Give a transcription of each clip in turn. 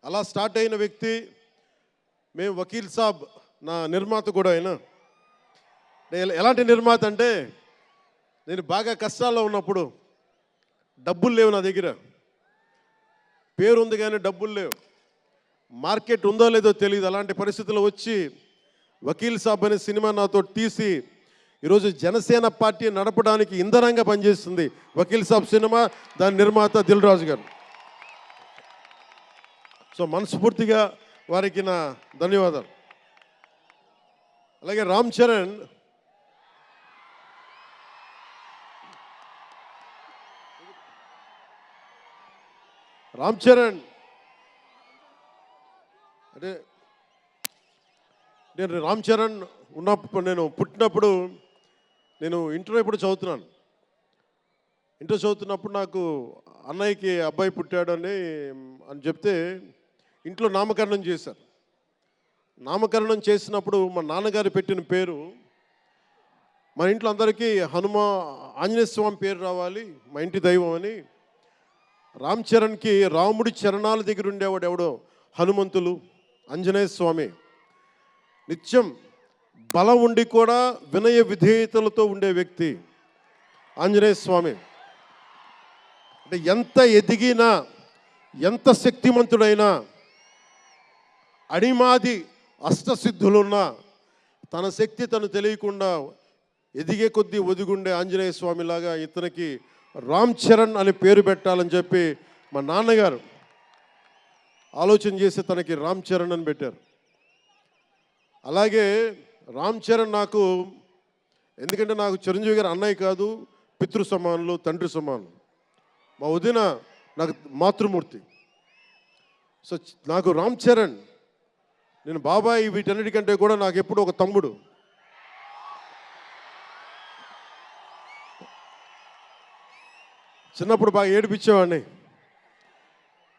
అలా స్టార్ట్ అయిన వ్యక్తి మేము వకీల్ సాబ్ నా నిర్మాత కూడా అయినా. ఎలాంటి నిర్మాత అంటే నేను బాగా కష్టాల్లో ఉన్నప్పుడు డబ్బులు లేవు నా దగ్గర, పేరు ఉంది కానీ డబ్బులు లేవు, మార్కెట్ ఉందో లేదో తెలియదు. అలాంటి పరిస్థితుల్లో వచ్చి వకీల్ సాబ్ అనే సినిమా నాతో తీసి ఈరోజు జనసేన పార్టీ నడపడానికి ఇంధనంగా పనిచేస్తుంది వకీల్ సాబ్ సినిమా, దాని నిర్మాత దిల్ రాజు గారు. సో మనస్ఫూర్తిగా వారికి నా ధన్యవాదాలు. అలాగే రామ్ చరణ్ అంటే నేను రామ్ చరణ్ ఉన్నప్పుడు, నేను పుట్టినప్పుడు నేను ఇంటర్ ఎప్పుడు చదువుతున్నాను. ఇంటర్ చదువుతున్నప్పుడు నాకు అన్నయ్యకి అబ్బాయి పుట్టాడని చెప్తే ఇంట్లో నామకరణం చేశారు. నామకరణం చేసినప్పుడు మా నాన్నగారు పెట్టిన పేరు, మా ఇంట్లో అందరికీ ఆంజనేయ స్వామి పేరు రావాలి, మా ఇంటి దైవం అని. రామ్ చరణ్కి రాముడి చరణాల దగ్గర ఉండేవాడు ఎవడో హనుమంతులు, ఆంజనేయ స్వామి. నిత్యం బలం ఉండి కూడా వినయ విధేయతలతో ఉండే వ్యక్తి ఆంజనేయ స్వామి. అంటే ఎంత ఎదిగినా, ఎంత శక్తిమంతుడైనా, అడిమాది అష్టసిద్ధులున్నా తన శక్తి తను తెలియకుండా ఎదిగే కొద్దీ ఒదిగుండే ఆంజనేయ స్వామిలాగా ఇతనికి రామ్ చరణ్ అని పేరు పెట్టాలని చెప్పి మా నాన్నగారు ఆలోచన చేసి తనకి రామ్ చరణ్ అని పెట్టారు. అలాగే రామ్ చరణ్ నాకు, ఎందుకంటే నాకు చిరంజీవి గారు అన్నయ్య కాదు, పితృ సమానులు, తండ్రి సమానులు. మా వదిన నాకు మాతృమూర్తి. సో నాకు రామ్ చరణ్, నేను బాబాయ్ వీటన్నిటికంటే కూడా నాకు ఎప్పుడు ఒక తమ్ముడు. చిన్నప్పుడు బాగా ఏడిపించేవాడిని,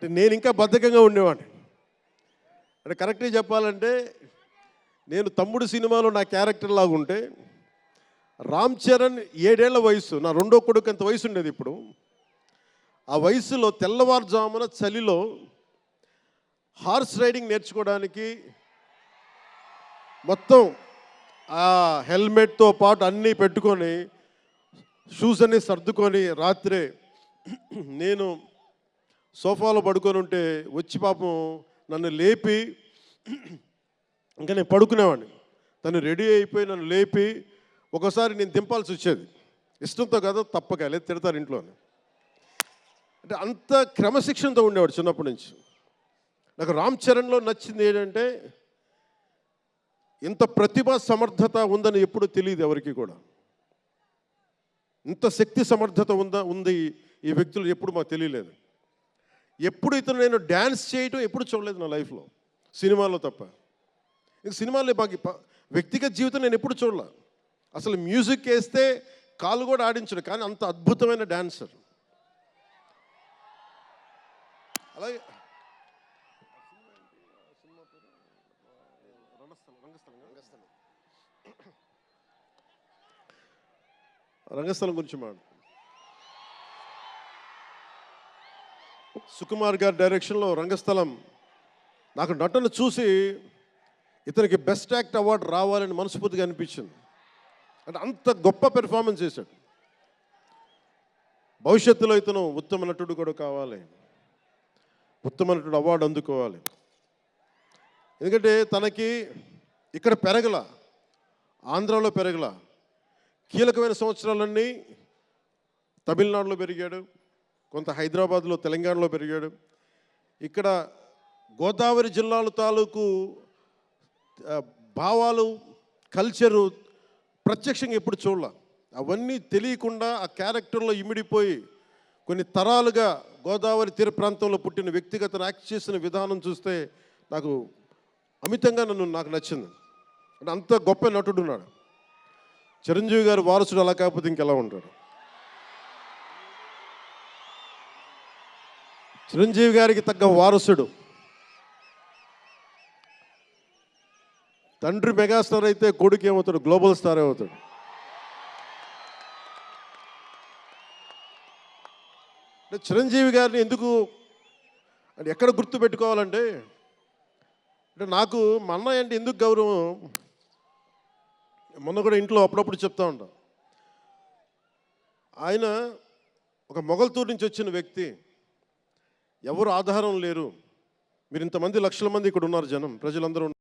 నేను ఇంకా బద్ధకంగా ఉండేవాడిని. అంటే కరెక్ట్గా చెప్పాలంటే నేను తమ్ముడు సినిమాలో నా క్యారెక్టర్ లాగా ఉంటే, రామ్ చరణ్ 7 ఏళ్ల వయసు, నా రెండో కొడుకు అంత వయసు ఉండేది. ఇప్పుడు ఆ వయసులో తెల్లవారుజామున చలిలో హార్స్ రైడింగ్ నేర్చుకోవడానికి మొత్తం ఆ హెల్మెట్తో పాటు అన్నీ పెట్టుకొని, షూస్ అన్నీ సర్దుకొని రాత్రే నేను సోఫాలో పడుకొని ఉంటే వచ్చి పాపం నన్ను లేపి, ఇంకా నేను పడుకునేవాడిని, తను రెడీ అయిపోయి నన్ను లేపి ఒకసారి నేను దింపాల్సి వచ్చేది. ఇష్టంతో కదా, తప్పక, లేదు తిడతారు ఇంట్లో. అంటే అంత క్రమశిక్షణతో ఉండేవాడు చిన్నప్పటి నుంచి. నాకు రామ్ చరణ్లో నచ్చింది ఏంటంటే, ఇంత ప్రతిభా సమర్థత ఉందని ఎప్పుడు తెలియదు ఎవరికి కూడా. ఇంత శక్తి సమర్థత ఉంది ఈ వ్యక్తులు ఎప్పుడు మాకు తెలియలేదు. ఎప్పుడు ఇతను నేను డ్యాన్స్ చేయటం ఎప్పుడు చూడలేదు నా లైఫ్లో, సినిమాలో తప్ప. ఇంక సినిమాలో బాగా వ్యక్తిగత జీవితం నేను ఎప్పుడు చూడలే. అసలు మ్యూజిక్ వేస్తే కాలు కూడా ఆడించడు, కానీ అంత అద్భుతమైన డాన్సర్. అలాగే రంగస్థలం గురించి సుకుమార్ గారి డైరెక్షన్లో రంగస్థలం, నాకు నటన చూసి ఇతనికి బెస్ట్ యాక్ట్ అవార్డు రావాలని మనస్ఫూర్తిగా అనిపించింది. అంటే అంత గొప్ప పెర్ఫార్మెన్స్ చేశాడు. భవిష్యత్తులో ఇతను ఉత్తమ నటుడు కూడా కావాలి, ఉత్తమ నటుడు అవార్డు అందుకోవాలి. ఎందుకంటే తనకి ఇక్కడ పెరగల, ఆంధ్రాలో పెరగల, కీలకమైన సంవత్సరాలన్నీ తమిళనాడులో పెరిగాడు, కొంత హైదరాబాద్లో, తెలంగాణలో పెరిగాడు. ఇక్కడ గోదావరి జిల్లాల తాలూకు భావాలు, కల్చరు ప్రత్యక్షంగా ఎప్పుడు చూడాల. అవన్నీ తెలియకుండా ఆ క్యారెక్టర్లో ఇమిడిపోయి కొన్ని తరాలుగా గోదావరి తీర ప్రాంతంలో పుట్టిన వ్యక్తిగత యాక్ట్ చేసిన విధానం చూస్తే నాకు అమితంగా నాకు నచ్చింది. అంటే అంత గొప్ప నటుడు ఉన్నాడు. చిరంజీవి గారు వారసుడు అలా కాకపోతే ఇంకెలా ఉంటాడు. చిరంజీవి గారికి తగ్గ వారసుడు. తండ్రి మెగాస్టార్ అయితే కొడుకు ఏమవుతాడు, గ్లోబల్ స్టార్ అవుతాడు. చిరంజీవి గారిని ఎందుకు అంటే ఎక్కడ గుర్తు పెట్టుకోవాలంటే అంటే నాకు మా అన్నయ్య అంటే ఎందుకు గౌరవం, మొన్న కూడా ఇంట్లో అప్పుడప్పుడు చెప్తా ఉంటా. ఆయన ఒక మొగల్తూరు నుంచి వచ్చిన వ్యక్తి, ఎవరు ఆధారం లేరు. మీరు ఇంతమంది లక్షల మంది ఇక్కడ ఉన్నారు, జనం ప్రజలందరూ